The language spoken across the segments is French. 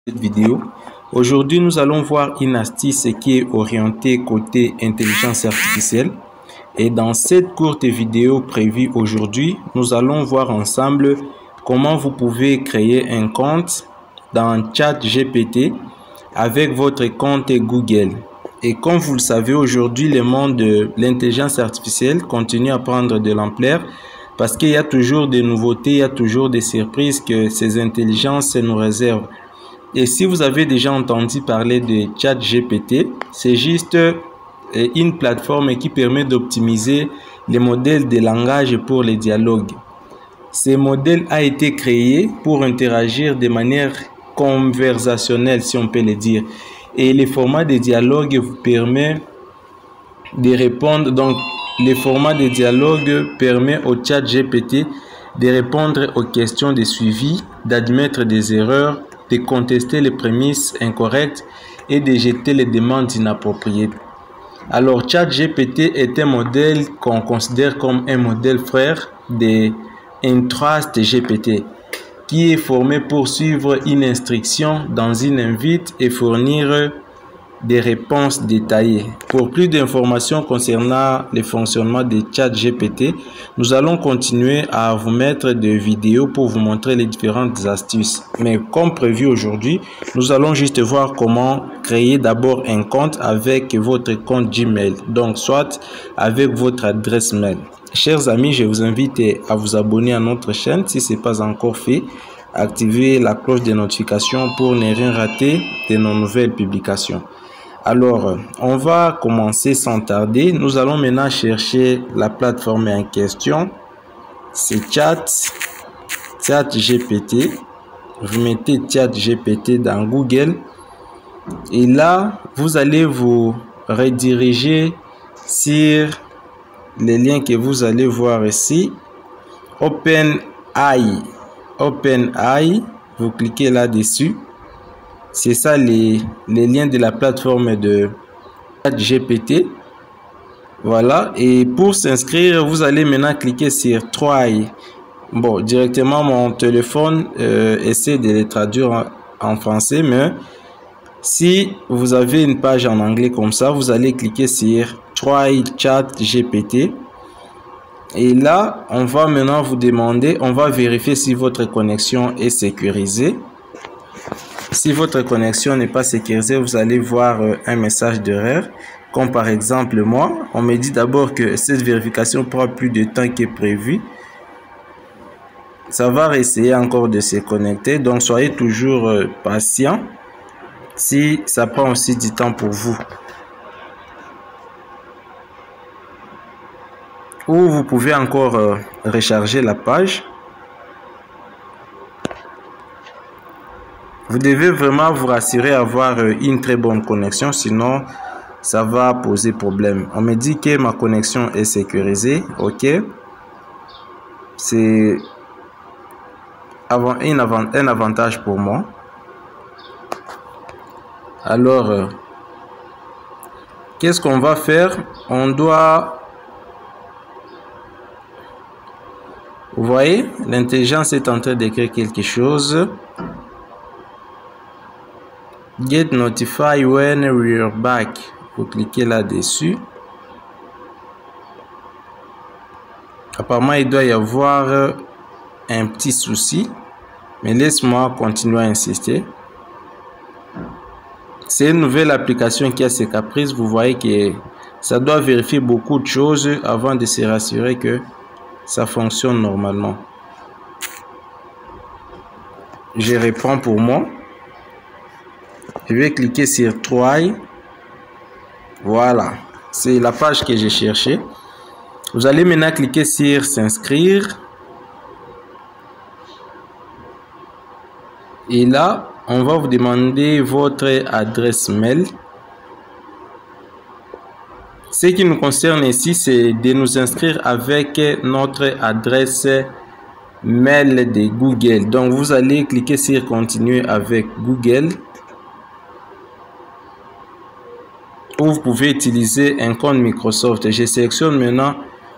Cette vidéo. Aujourd'hui, nous allons voir une astuce qui est orientée côté intelligence artificielle. Et dans cette courte vidéo prévue aujourd'hui, nous allons voir ensemble comment vous pouvez créer un compte dans ChatGPT avec votre compte Google. Et comme vous le savez, aujourd'hui, le monde de l'intelligence artificielle continue à prendre de l'ampleur parce qu'il y a toujours des nouveautés, il y a toujours des surprises que ces intelligences nous réservent. Et si vous avez déjà entendu parler de ChatGPT, c'est juste une plateforme qui permet d'optimiser les modèles de langage pour les dialogues. Ce modèle a été créé pour interagir de manière conversationnelle, si on peut le dire. Et le format de dialogue vous permet de répondre. Donc, le format de dialogue permet au ChatGPT de répondre aux questions de suivi, d'admettre des erreurs, de contester les prémices incorrectes et de jeter les demandes inappropriées. Alors, ChatGPT est un modèle qu'on considère comme un modèle frère de IntrustGPT, qui est formé pour suivre une instruction dans une invite et fournir des réponses détaillées. Pour plus d'informations concernant le fonctionnement de ChatGPT, nous allons continuer à vous mettre des vidéos pour vous montrer les différentes astuces. Mais comme prévu aujourd'hui, nous allons juste voir comment créer d'abord un compte avec votre compte Gmail, donc soit avec votre adresse mail. Chers amis, je vous invite à vous abonner à notre chaîne si ce n'est pas encore fait. Activez la cloche de notification pour ne rien rater de nos nouvelles publications. Alors, on va commencer sans tarder. Nous allons maintenant chercher la plateforme en question. C'est ChatGPT. Vous mettez ChatGPT dans Google. Et là, vous allez vous rediriger sur les liens que vous allez voir ici. OpenAI. OpenAI. Vous cliquez là-dessus. C'est ça les liens de la plateforme de ChatGPT. Voilà. Et pour s'inscrire, vous allez maintenant cliquer sur Try. Bon, directement mon téléphone essaie de les traduire en français, mais si vous avez une page en anglais comme ça, vous allez cliquer sur Try ChatGPT. Et là, on va maintenant vous demander, on va vérifier si votre connexion est sécurisée. Si votre connexion n'est pas sécurisée, vous allez voir un message d'erreur. Comme par exemple moi, on me dit d'abord que cette vérification prend plus de temps que prévu. Ça va essayer encore de se connecter. Donc soyez toujours patient si ça prend aussi du temps pour vous. Ou vous pouvez encore recharger la page. Vous devez vraiment vous rassurer avoir une très bonne connexion, sinon ça va poser problème. On me dit que ma connexion est sécurisée, ok. C'est un avantage pour moi. Alors, qu'est-ce qu'on va faire? On doit... Vous voyez, l'intelligence est en train d'écrire quelque chose. Get notified when we're back. Vous cliquez là-dessus. Apparemment, il doit y avoir un petit souci. Mais laisse-moi continuer à insister. C'est une nouvelle application qui a ses caprices. Vous voyez que ça doit vérifier beaucoup de choses avant de se rassurer que ça fonctionne normalement. Je reprends pour moi. Je vais cliquer sur Try. Voilà. C'est la page que j'ai cherchée. Vous allez maintenant cliquer sur S'inscrire. Et là, on va vous demander votre adresse mail. Ce qui nous concerne ici, c'est de nous inscrire avec notre adresse mail de Google. Donc, vous allez cliquer sur Continuer avec Google. Ou vous pouvez utiliser un compte Microsoft. Je sélectionne maintenant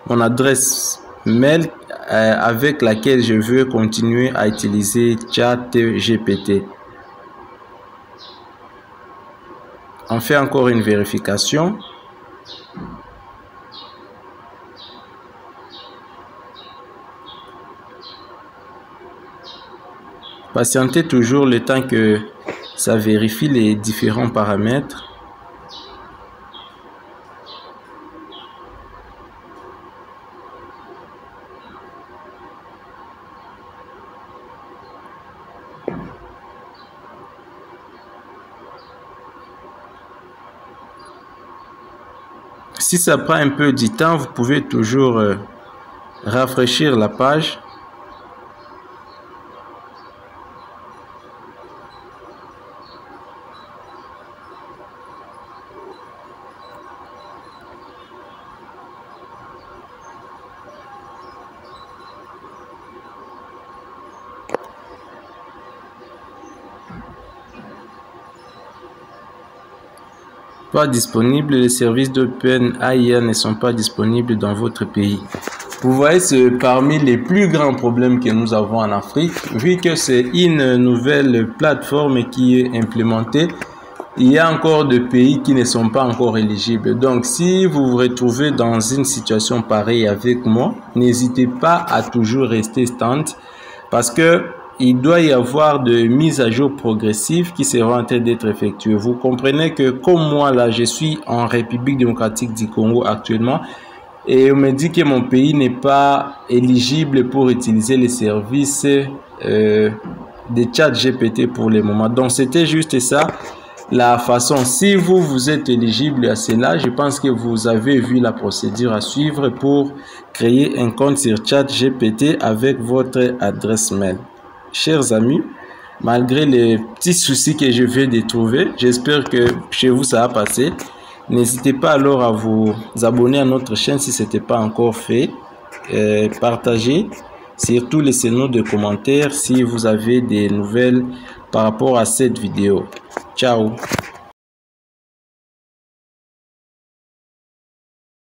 mon adresse mail avec laquelle je veux continuer à utiliser ChatGPT. On fait encore une vérification. Patientez toujours le temps que ça vérifie les différents paramètres. Si ça prend un peu du temps, vous pouvez toujours rafraîchir la page. Pas disponible, les services d'OpenAI ne sont pas disponibles dans votre pays. Vous voyez, c'est parmi les plus grands problèmes que nous avons en Afrique. Vu que c'est une nouvelle plateforme qui est implémentée, il y a encore des pays qui ne sont pas encore éligibles. Donc, si vous vous retrouvez dans une situation pareille avec moi, n'hésitez pas à toujours rester stand parce que il doit y avoir de mises à jour progressives qui seront en train d'être effectuées. Vous comprenez que comme moi, là, je suis en République démocratique du Congo actuellement et on me dit que mon pays n'est pas éligible pour utiliser les services de ChatGPT pour le moment. Donc, c'était juste ça. La façon, si vous êtes éligible à cela, je pense que vous avez vu la procédure à suivre pour créer un compte sur ChatGPT avec votre adresse mail. Chers amis, malgré les petits soucis que je viens de trouver, j'espère que chez vous ça va passer. N'hésitez pas alors à vous abonner à notre chaîne si ce n'était pas encore fait. Partagez, surtout laissez-nous des commentaires si vous avez des nouvelles par rapport à cette vidéo. Ciao!